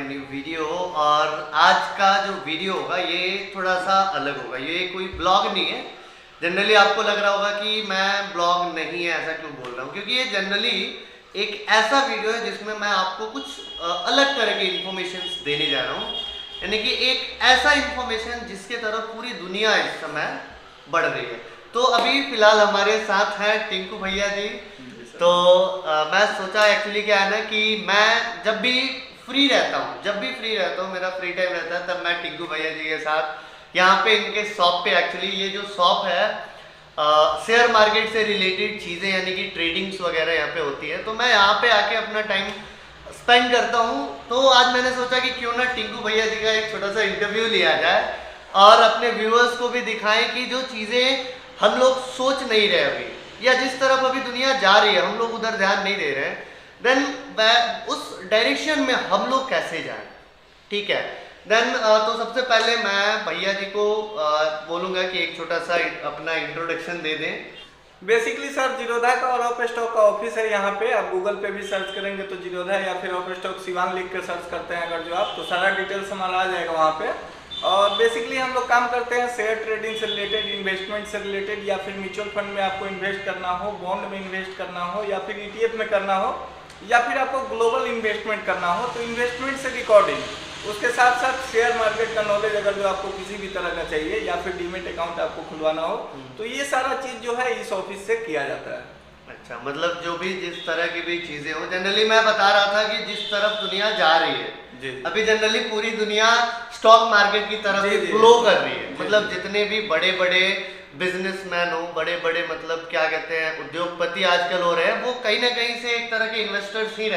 New video. और आज का जो वीडियो होगा ये थोड़ा सा अलग होगा, ये कोई ब्लॉग नहीं है। जनरली आपको लग रहा होगा कि मैं ब्लॉग नहीं है, ऐसा क्यों बोल रहा हूँ, क्योंकि ये जनरली एक ऐसा वीडियो है जिसमें मैं आपको कुछ अलग तरह के इन्फॉर्मेशन देने जा रहा हूँ, यानी कि एक ऐसा इन्फॉर्मेशन जिसके तरफ पूरी दुनिया इस समय बढ़ रही है। तो अभी फिलहाल हमारे साथ हैं टिंकू भैया जी। तो मैं सोचा एक्चुअली क्या है ना कि मैं जब भी फ्री रहता हूँ, मेरा फ्री टाइम रहता है, तब मैं टिंकू भैया जी के साथ यहाँ पे इनके शॉप पे, एक्चुअली ये जो शॉप है शेयर मार्केट से रिलेटेड चीज़ें यानी कि ट्रेडिंग्स वगैरह यहाँ पे होती है, तो मैं यहाँ पे आके अपना टाइम स्पेंड करता हूँ। तो आज मैंने सोचा कि क्यों ना टिंकू भैया जी का एक छोटा सा इंटरव्यू लिया जाए और अपने व्यूअर्स को भी दिखाएं कि जो चीज़ें हम लोग सोच नहीं रहे अभी, या जिस तरफ अभी दुनिया जा रही है हम लोग उधर ध्यान नहीं दे रहे हैं, देन उस डायरेक्शन में हम लोग कैसे जाएं। ठीक है, देन तो सबसे पहले मैं भैया जी को बोलूँगा कि एक छोटा सा अपना इंट्रोडक्शन दे दें। बेसिकली सर जीरोधा का और ऑफ स्टॉक का ऑफिस है यहाँ पे। आप गूगल पे भी सर्च करेंगे तो जीरोधा या फिर ऑफ स्टॉक सिवान लिख कर सर्च करते हैं अगर जो आप, तो सारा डिटेल्स हमारा आ जाएगा वहाँ पे। और बेसिकली हम लोग काम करते हैं शेयर ट्रेडिंग से रिलेटेड, इन्वेस्टमेंट से रिलेटेड, या फिर म्यूचुअल फंड में आपको इन्वेस्ट करना हो, बॉन्ड में इन्वेस्ट करना हो, या फिर ETF में करना हो, या फिर आपको ग्लोबल इन्वेस्टमेंट करना हो, तो इन्वेस्टमेंट से रिकॉर्डिंग, उसके साथ साथ शेयर मार्केट का नॉलेज अगर जो आपको किसी भी तरह का चाहिए, या फिर डीमेट अकाउंट आपको खुलवाना हो, तो ये सारा चीज़ जो है इस ऑफिस से किया जाता है। अच्छा, मतलब जो भी जिस तरह की भी चीज़ें हो, जनरली मैं बता रहा था कि जिस तरफ दुनिया जा रही है अभी जनरली पूरी दुनिया स्टॉक मार्केट की तरफ फ्लो कर रही है। मतलब जितने भी बड़े बड़े बिजनेसमैन हो, बड़े बड़े मतलब क्या कहते हैं उद्योगपति आजकल हो रहे हैं, वो कहीं ना कहीं से एक तरह के इन्वेस्टर्स ही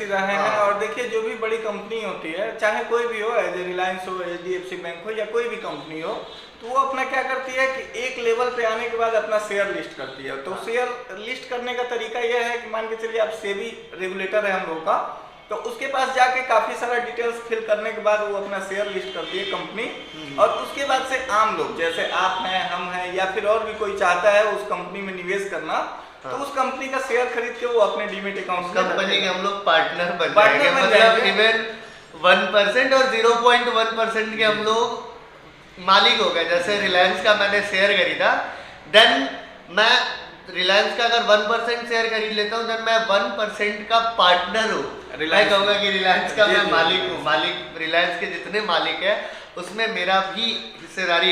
रहे हैं। और देखिए जो भी बड़ी कंपनी होती है, चाहे कोई भी हो, एज रिलायंस हो, HDFC बैंक हो, या कोई भी कंपनी हो, तो वो अपना क्या करती है कि एक लेवल पे आने के बाद अपना शेयर लिस्ट करती है। तो शेयर लिस्ट करने का तरीका यह है कि मान के चलिए आप सेबी रेगुलेटर है हम लोग का, तो उसके पास जाके काफी सारा डिटेल्स फिल करने के बाद वो अपना शेयर लिस्ट करती है कंपनी। और उसके बाद से आम लोग जैसे आप हैं, हम हैं, या फिर और भी कोई चाहता है उस कंपनी में निवेश करना, तो उस कंपनी का शेयर खरीद के वो अपने डीमेट अकाउंट कंपनी के हम लोग पार्टनर बन जाएंगे। मतलब इवन 1% और 0.1% के हम लोग मालिक हो गए। जैसे रिलायंस का मैंने शेयर खरीदा, देन मैं रिलायंस का अगर 1% शेयर खरीद लेता हूँ, देन मैं 1% का पार्टनर हूँ। मैं कहूँगा कि रिलायंस का मैं मालिक हूँ। मालिक रिलायंस के जितने मालिक है उसमें मेरा भी हिस्सेदारी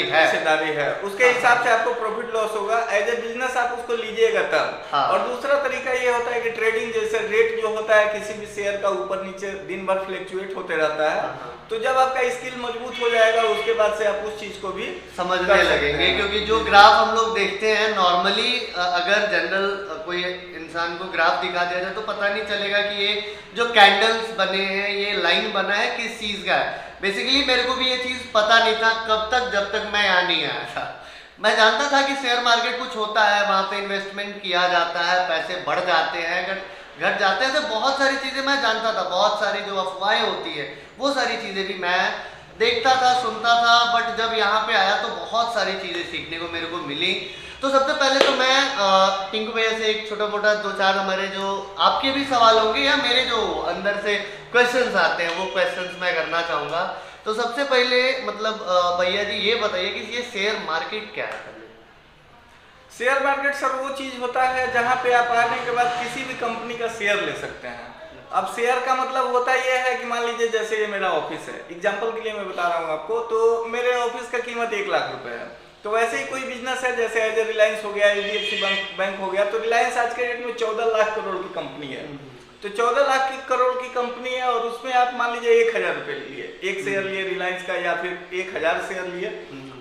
है। उसके हिसाब से आपको प्रॉफिट लॉस होगा। एज ए बिजनेस आप उसको लीजिएगा तब। और दूसरा तरीका ये होता है कि ट्रेडिंग, जैसे रेट जो होता है किसी भी शेयर का ऊपर नीचे दिन भर फ्लक्चुएट होते रहता है, तो जब आपका स्किल मजबूत हो जाएगा उसके बाद से आप उस चीज को भी समझने लगेंगे। क्योंकि जो ग्राफ हम लोग देखते हैं नॉर्मली, अगर जनरल कोई इंसान को ग्राफ दिखा दिया जाए तो पता नहीं चलेगा कि ये जो कैंडल्स बने हैं, ये लाइन बना है किस चीज का है। बेसिकली मेरे को भी ये चीज पता नहीं था कब तक, जब तक मैं यहाँ नहीं आया था। मैं जानता था कि शेयर मार्केट कुछ होता है, वहाँ पे इन्वेस्टमेंट किया जाता है, पैसे बढ़ जाते हैं, घट जाते हैं, तो बहुत सारी चीजें मैं जानता था। बहुत सारी जो अफवाहें होती है वो सारी चीजें भी मैं देखता था, सुनता था, बट जब यहाँ पे आया तो बहुत सारी चीजें सीखने को मेरे को मिली। तो सबसे पहले तो मैं टिंकू भैया से एक छोटा मोटा 2-4 हमारे जो आपके भी सवाल होंगे या मेरे जो अंदर से क्वेश्चंस आते हैं वो क्वेश्चंस मैं करना चाहूँगा। तो सबसे पहले मतलब भैया जी ये बताइए कि ये शेयर मार्केट क्या है? शेयर मार्केट सर वो चीज होता है जहाँ पे आप आने के बाद किसी भी कंपनी का शेयर ले सकते हैं। अब शेयर का मतलब होता ये है कि मान लीजिए जैसे ये मेरा ऑफिस है, एग्जांपल के लिए मैं बता रहा हूँ आपको, तो मेरे ऑफिस का कीमत 1 लाख रुपए है। तो वैसे ही कोई बिजनेस है जैसे एज ए रिलायंस हो गया, HDFC बैंक हो गया, तो रिलायंस आज के डेट में 14 लाख करोड़ की कंपनी है। तो 14 लाख करोड़ की कंपनी है और उसमें आप मान लीजिए 1000 रुपए लिए, एक शेयर लिए रिलायंस का, या फिर 1000 शेयर लिए,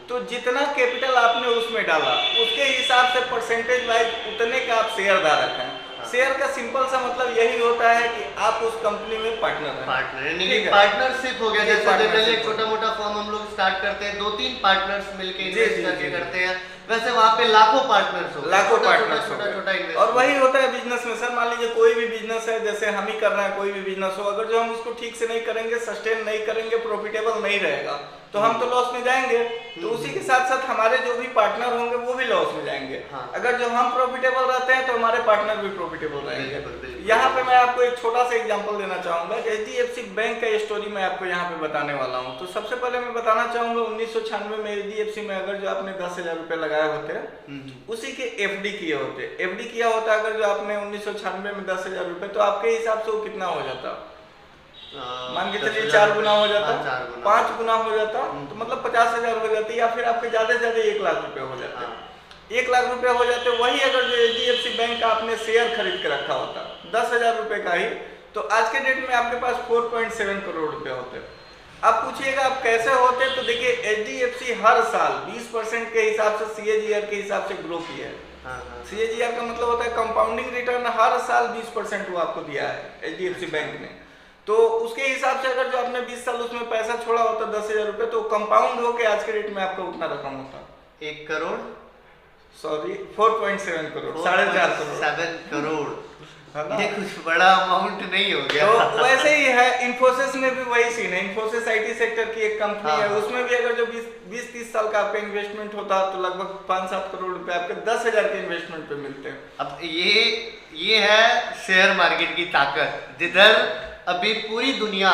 तो जितना कैपिटल आपने उसमें डाला उसके हिसाब से परसेंटेज वाइज उतने का आप शेयर धारक हैं। शेयर का सिंपल सा मतलब यही होता है कि आप उस कंपनी में पार्टनर यानी कि पार्टनरशिप हो गया। जैसे जनरली एक छोटा मोटा फर्म हम लोग स्टार्ट करते हैं, 2-3 पार्टनर्स मिलके इन्वेस्ट करके करते हैं, वैसे वहाँ पे लाखों पार्टनर्स हो, लाखों पार्टनर्स हो छोटा गए। और वही होता है बिजनेस में सर, मान लीजिए कोई भी बिजनेस है, जैसे हम ही कर रहे हैं, कोई भी बिजनेस हो, अगर जो हम उसको ठीक से नहीं करेंगे, सस्टेन नहीं करेंगे, प्रॉफिटेबल नहीं रहेगा, तो हम तो लॉस में जाएंगे। तो उसी के साथ साथ हमारे जो भी पार्टनर होंगे वो भी लॉस में जाएंगे। हाँ। अगर जो हम प्रॉफिटेबल रहते हैं तो हमारे पार्टनर भी प्रॉफिटेबल रहेंगे। बिल्कुल। यहाँ पे मैं आपको एक छोटा सा एग्जांपल देना चाहूंगा। HDFC बैंक का स्टोरी मैं आपको यहाँ पे बताने वाला हूँ। तो सबसे पहले मैं बताना चाहूंगा 1996 में HDFC में अगर जो आपने 10,000 रुपए लगाए होते, उसी के FD किए होते, FD किया होता अगर जो आपने 1996 में 10,000 रुपए, तो आपके हिसाब से वो कितना हो जाता? मान के चलिए 4 गुना हो जाता, 5 गुना हो जाता, तो मतलब 50,000 हो जाती, या फिर आपके ज्यादा से ज्यादा 1 लाख रुपए हो जाते। 1 लाख रुपए हो जाते। वही अगर जो HDFC बैंक का आपने शेयर खरीद के रखा होता 10,000 रुपए का ही, तो आज के डेट में आपके पास 4.7 करोड़ रुपए होते। अब पूछिएगा आप कैसे होते, तो देखिए HDFC हर साल 20% के हिसाब से CAGR के हिसाब से ग्रो किया है। CAGR का मतलब होता है कंपाउंडिंग रिटर्न, हर साल 20% वो आपको दिया है HDFC बैंक ने। तो उसके हिसाब से अगर जो आपने 20 साल उसमें पैसा छोड़ा होता 10,000 रुपए, तो कंपाउंड होके आज के डेट में आपका उतना रकम होता 1 करोड़, सॉरी 4.7 करोड़, 4.5 करोड़, 7 करोड़। ये कुछ बड़ा अमाउंट नहीं हो गया। तो वैसे ही है, इन्फोसिस में भी वही सीन है। इन्फोसिस IT सेक्टर की एक कंपनी है, उसमें भी अगर जो 20-30 साल का आपका इन्वेस्टमेंट होता तो लगभग 5-7 करोड़ रुपए आपके 10,000 के इन्वेस्टमेंट पे मिलते हैं। अब ये है शेयर मार्केट की ताकत, जिधर अभी पूरी दुनिया,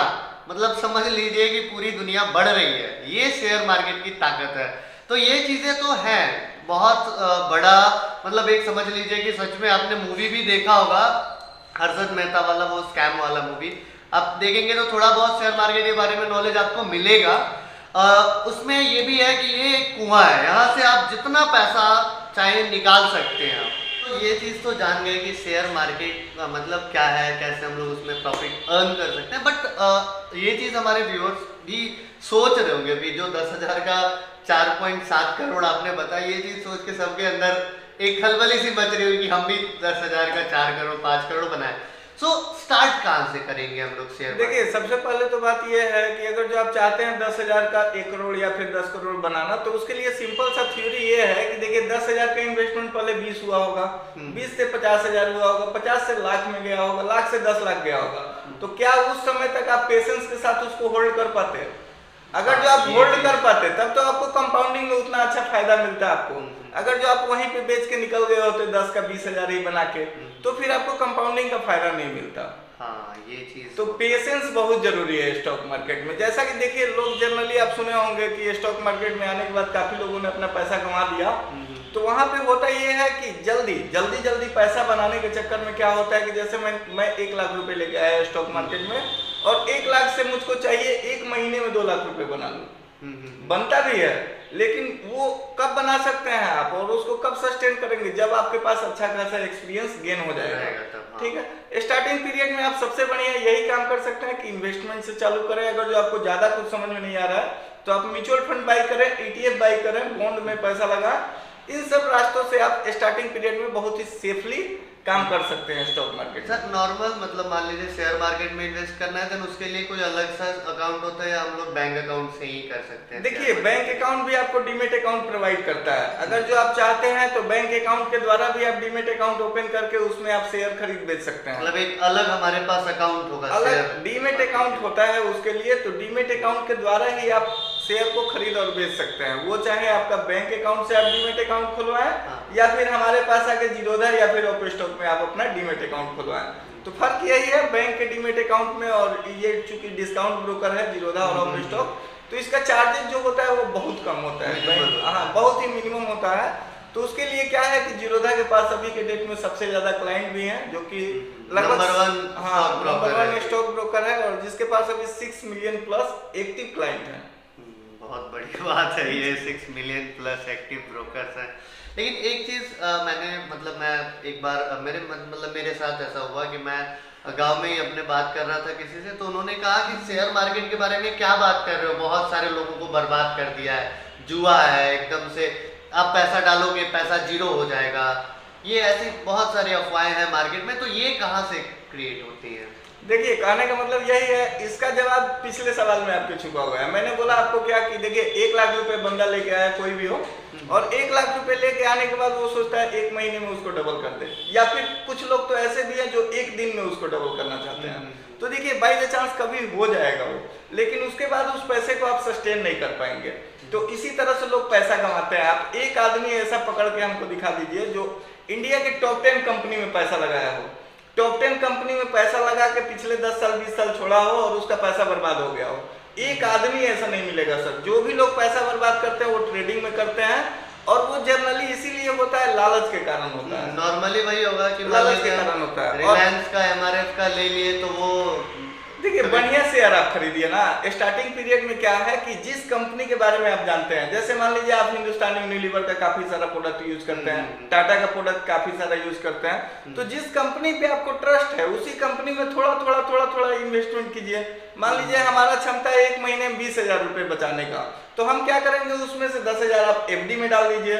मतलब समझ लीजिए कि पूरी दुनिया बढ़ रही है, ये शेयर मार्केट की ताकत है। तो ये चीजें तो हैं बहुत बड़ा, मतलब एक समझ लीजिए कि सच में आपने मूवी भी देखा होगा, हर्षद मेहता वाला, वो स्कैम वाला मूवी आप देखेंगे तो थोड़ा बहुत शेयर मार्केट के बारे में नॉलेज आपको मिलेगा। उसमें ये भी है कि ये एक कुआं है, यहाँ से आप जितना पैसा चाहे निकाल सकते हैं आप। तो ये चीज़ तो जान गए कि शेयर मार्केट का मतलब क्या है, कैसे हम लोग उसमें प्रॉफिट अर्न कर सकते हैं। बट ये चीज़ हमारे व्यूअर्स भी सोच रहे होंगे, अभी जो 10,000 का 4.7 करोड़ आपने बताया, ये चीज़ सोच के सबके अंदर एक खलबली सी मच रही होगी कि हम भी 10,000 का 4 करोड़ 5 करोड़ बनाए। सो स्टार्ट कहाँ से करेंगे हम लोग शेयर? देखिए सबसे पहले तो बात यह है कि अगर जो आप चाहते हैं 10,000 का 1 करोड़ या फिर 10 करोड़ बनाना, तो उसके लिए सिंपल सा थ्योरी ये है कि देखिए 10,000 का इन्वेस्टमेंट पहले 20 हुआ होगा, 20 से 50,000 हुआ होगा, 50 से लाख में गया होगा, लाख से 10 लाख गया होगा। तो क्या उस समय तक आप पेशेंस के साथ उसको होल्ड कर पाते हैं? अगर जो आप होल्ड कर पाते तब तो आपको कंपाउंडिंग में उतना अच्छा फायदा मिलता है आपको। अगर जो आप वहीं पे बेच के निकल गए होते 10 का 20,000 ही बना के, तो फिर आपको कंपाउंडिंग का फायदा नहीं मिलता। हाँ, ये चीज तो पेशेंस बहुत जरूरी है स्टॉक मार्केट में। जैसा कि देखिए लोग जनरली आप सुने होंगे कि स्टॉक मार्केट में आने के बाद काफी लोगों ने अपना पैसा कमा दिया। तो वहां पे होता ये है कि जल्दी पैसा बनाने के चक्कर में क्या होता है कि जैसे मैं 1 लाख रुपए लेके आया स्टॉक मार्केट में, और 1 लाख से मुझको चाहिए 1 महीने में 2 लाख रुपए बना लूं। बनता भी है, लेकिन वो कब बना सकते हैं आप, और उसको कब सस्टेन करेंगे? जब आपके पास अच्छा खासा एक्सपीरियंस गेन हो जाएगा। ठीक है, स्टार्टिंग पीरियड में आप सबसे बढ़िया यही काम कर सकते हैं कि इन्वेस्टमेंट से चालू करें। अगर जो आपको ज्यादा कुछ समझ में नहीं आ रहा है तो आप म्यूचुअल फंड बाई करें, ETF बाई करें, बॉन्ड में पैसा लगाएं। इन सब रास्तों से आप स्टार्टिंग पीरियड में बहुत ही सेफली काम कर सकते हैं स्टॉक मार्केट। सर नॉर्मल मतलब मान लीजिए शेयर मार्केट में इन्वेस्ट करना है तो उसके लिए कोई अलग सा अकाउंट होता है या हम लोग बैंक अकाउंट से ही कर सकते हैं? देखिए बैंक अकाउंट भी आपको डीमेट अकाउंट प्रोवाइड करता है। अगर जो आप चाहते हैं तो बैंक अकाउंट के द्वारा भी आप डीमेट अकाउंट ओपन करके उसमें आप शेयर खरीद बेच सकते हैं। मतलब एक अलग हमारे पास अकाउंट होगा, अलग डीमेट अकाउंट होता है उसके लिए। तो डीमेट अकाउंट के द्वारा ही आप शेयर को खरीद और बेच सकते हैं। वो चाहे आपका बैंक अकाउंट से आप डीमेट अकाउंट खुलवाएं, या फिर हमारे पास आके जीरोधा या फिर ओपन स्टॉक में आप अपना डीमेट अकाउंट खुलवाएं। तो फर्क यही है बैंक के डीमेट अकाउंट में, और ये चूंकि डिस्काउंट ब्रोकर है जीरोधा और ओपन स्टॉक, तो इसका चार्जेस जो होता है वो बहुत कम होता है। हाँ, बहुत ही मिनिमम होता है। तो उसके लिए क्या है कि जीरोधा के पास अभी के डेट में सबसे ज्यादा क्लाइंट भी हैं, जो कि लगभग नंबर 1 स्टॉक ब्रोकर है, और जिसके पास अभी 6 मिलियन प्लस एक्टिव क्लाइंट है। बहुत बड़ी बात है ये, 6 मिलियन प्लस एक्टिव ब्रोकर्स हैं। लेकिन एक चीज़ मैं एक बार मेरे साथ ऐसा हुआ कि मैं गांव में ही अपने बात कर रहा था किसी से, तो उन्होंने कहा कि शेयर मार्केट के बारे में क्या बात कर रहे हो, बहुत सारे लोगों को बर्बाद कर दिया है, जुआ है, एकदम से आप पैसा डालोगे पैसा जीरो हो जाएगा। ये ऐसी बहुत सारी अफवाहें हैं मार्केट में, तो ये कहाँ से क्रिएट होती हैं? देखिए कहने का मतलब यही है, इसका जवाब पिछले सवाल में आपके छुपा हुआ है। मैंने बोला आपको क्या कि देखिए 1 लाख रुपए बंदा लेके आया, कोई भी हो, और 1 लाख रुपए लेके आने के बाद वो सोचता है 1 महीने में उसको डबल कर दे, या फिर कुछ लोग तो ऐसे भी हैं जो 1 दिन में उसको डबल करना चाहते हैं। तो देखिए बाय द चांस कभी हो जाएगा वो, लेकिन उसके बाद उस पैसे को आप सस्टेन नहीं कर पाएंगे। तो इसी तरह से लोग पैसा कमाते हैं। आप एक आदमी ऐसा पकड़ के हमको दिखा दीजिए जो इंडिया के टॉप 10 कंपनी में पैसा लगाया हो, टॉप 10 कंपनी में पैसा लगा के पिछले 10 साल 20 साल छोड़ा हो और उसका पैसा बर्बाद हो गया हो। एक आदमी ऐसा नहीं मिलेगा सर। जो भी लोग पैसा बर्बाद करते हैं वो ट्रेडिंग में करते हैं, और वो जनरली इसीलिए होता है, लालच के कारण होता है। नॉर्मली वही होगा कि लालच के कारण होता है। रिलायंस का एमआरएफ का ले लिए तो वो देखिए बढ़िया शेयर आप खरीदिए ना। स्टार्टिंग पीरियड में क्या है कि जिस कंपनी के बारे में आप जानते हैं, जैसे मान लीजिए आप हिंदुस्तान यूनिलीवर का काफी सारा प्रोडक्ट यूज करते हैं, टाटा का प्रोडक्ट काफी सारा यूज करते हैं, तो जिस कंपनी पे आपको ट्रस्ट है उसी कंपनी में थोड़ा थोड़ा थोड़ा थोड़ा इन्वेस्टमेंट कीजिए। मान लीजिए हमारा क्षमता है 1 महीने में 20,000 रुपए बचाने का, तो हम क्या करेंगे, उसमें से 10,000 आप एफडी में डाल दीजिए,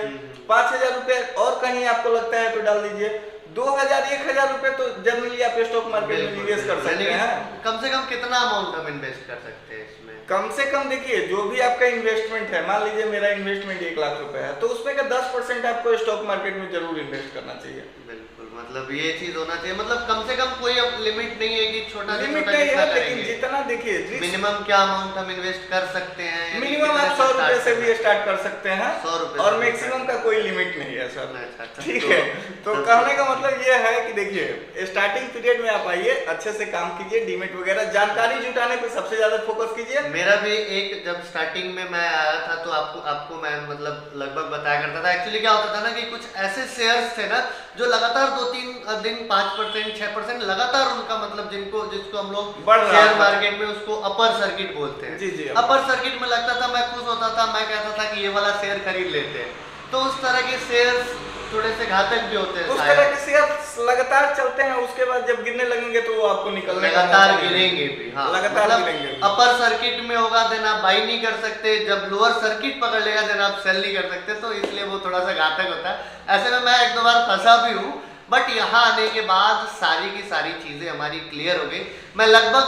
5,000 रुपए और कहीं आपको लगता है तो डाल दीजिए, 2,000 1,000 रुपए तो जनरली आप स्टॉक मार्केट में निवेश कर सकते हैं। कम से कम कितना अमाउंट हम इन्वेस्ट कर सकते हैं इसमें? कम से कम देखिए जो भी आपका इन्वेस्टमेंट है, मान लीजिए मेरा इन्वेस्टमेंट 1 लाख रुपए है, तो उसमें का 10% आपको स्टॉक मार्केट में जरूर इन्वेस्ट करना चाहिए। बिल्कुल, मतलब ये चीज होना चाहिए। मतलब कम से कम कोई लिमिट नहीं है कि छोटा से लिमिट छोटा नहीं कितना है, लेकिन करेंगे। जितना देखिए मिनिमम क्या अमाउंट हम इन्वेस्ट कर सकते हैं? यानी मिनिमम कितने आप 100 रुपए start से करना भी स्टार्ट कर सकते हैं, 100 रुपए और से मैक्सिमम का कोई लिमिट नहीं है सर। अच्छा, ठीक है, तो कहने का मतलब ये है कि देखिए स्टार्टिंग पीरियड में आप आइए, अच्छे से काम कीजिए, डीमेट वगैरह जानकारी जुटाने पे सबसे ज्यादा फोकस कीजिए। मेरा भी एक, जब स्टार्टिंग में मैं आया था तो आपको मैं मतलब लगभग बताया करता था। एक्चुअली क्या होता था ना कि कुछ ऐसे शेयर्स थे ना जो लगातार 2-3 दिन 5% 6% लगातार उनका मतलब जिसको हम लोग बढ़ रहा शेयर था। मार्केट में उसको अपर सर्किट बोलते हैं। जी, जी। अपर सर्किट में लगता था, मैं खुश होता था, मैं कहता था कि ये वाला शेयर खरीद लेते हैं। तो उस तरह के शेयर्स थोड़े से घातक भी होते हैं। उस तरह के शेयर लगातार चलते हैं, उसके बाद जब गिरने लगेंगे तो वो आपको निकलने का लगातार मौका गिरेंगे भी। हाँ, लगातार मतलब गिरेंगे। अपर सर्किट में होगा देन आप बाई नहीं कर सकते, जब लोअर सर्किट पकड़ लेगा देन आप सेल नहीं कर सकते, तो इसलिए वो थोड़ा सा घातक होता है। ऐसे में मैं 1-2 बार फंसा भी हूँ, बट यहाँ आने के बाद सारी की सारी चीजें हमारी क्लियर हो गई। मैं लगभग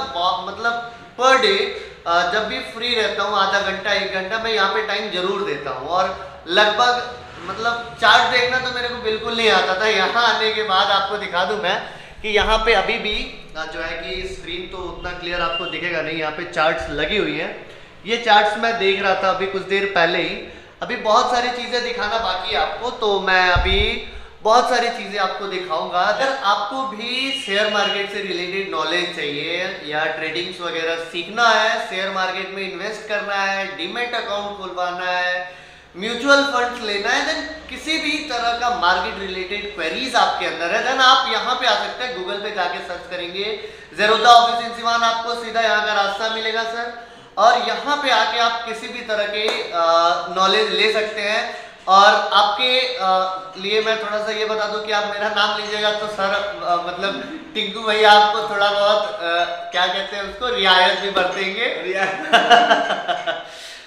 मतलब पर डे जब भी फ्री रहता हूँ, आधा घंटा 1 घंटा मैं यहाँ पे टाइम जरूर देता हूँ, और लगभग मतलब चार्ट देखना तो मेरे को बिल्कुल नहीं आता था। यहाँ आने के बाद आपको दिखा दूं मैं कि यहाँ पे अभी भी जो है कि स्क्रीन तो उतना क्लियर आपको दिखेगा नहीं, यहाँ पे चार्ट्स लगी हुई हैं। ये चार्ट्स मैं देख रहा था अभी कुछ देर पहले ही। अभी बहुत सारी चीजें दिखाना बाकी है आपको, तो मैं अभी बहुत सारी चीजें आपको दिखाऊंगा। अगर आपको भी शेयर मार्केट से रिलेटेड नॉलेज चाहिए या ट्रेडिंग्स वगैरह सीखना है, शेयर मार्केट में इन्वेस्ट करना है, डीमैट अकाउंट खुलवाना है, म्यूचुअल फंड्स लेना है, देन किसी भी तरह का मार्केट रिलेटेड क्वेरीज आपके अंदर है, देन आप यहाँ पे आ सकते हैं। गूगल पे जाके सर्च करेंगे ज़ेरोधा ऑफिस इन सिवान, आपको सीधा यहाँ का रास्ता मिलेगा सर, और यहाँ पे आके आप किसी भी तरह के नॉलेज ले सकते हैं। और आपके लिए मैं थोड़ा सा ये बता दूं कि आप मेरा नाम लीजिएगा तो सर मतलब टिंकू भैया आपको थोड़ा बहुत क्या कहते हैं उसको, रियायत भी बरतेंगे।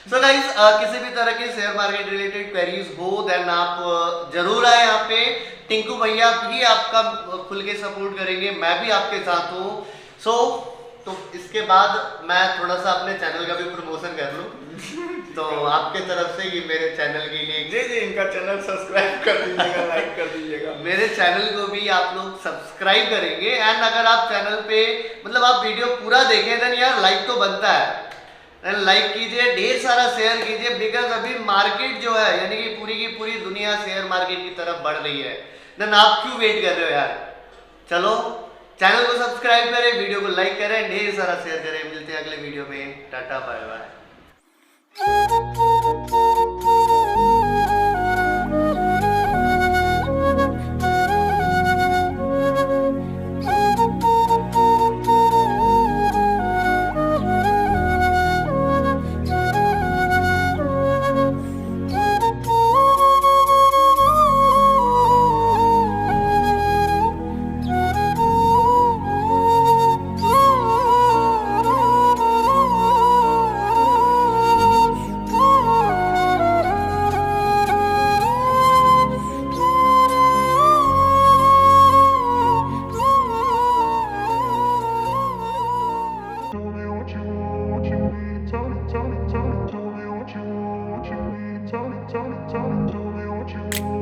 सो गाइस, किसी भी तरह की शेयर मार्केट रिलेटेड क्वेरीज हो देन आप जरूर आए यहाँ पे। टिंकू भैया भी आपका खुल के सपोर्ट करेंगे, मैं भी आपके साथ हूँ। तो इसके बाद मैं थोड़ा सा अपने चैनल का भी प्रमोशन कर लूँ, तो आपके तरफ से ये मेरे चैनल के लिए जी इनका चैनल सब्सक्राइब कर दीजिएगा, लाइक कर दीजिएगा। मेरे चैनल को भी आप लोग सब्सक्राइब करेंगे, एंड अगर आप चैनल पे मतलब आप वीडियो पूरा देखें देन यार लाइक तो बनता है, लाइक कीजिए, ढेर सारा शेयर कीजिए, बिकॉज अभी मार्केट जो है यानी कि पूरी की पूरी दुनिया शेयर मार्केट की तरफ बढ़ रही है, देन आप क्यों वेट कर रहे हो यार। चलो चैनल को सब्सक्राइब करें, वीडियो को लाइक करें, ढेर सारा शेयर करें। मिलते हैं अगले वीडियो में, tata bye bye. Tell me what you want.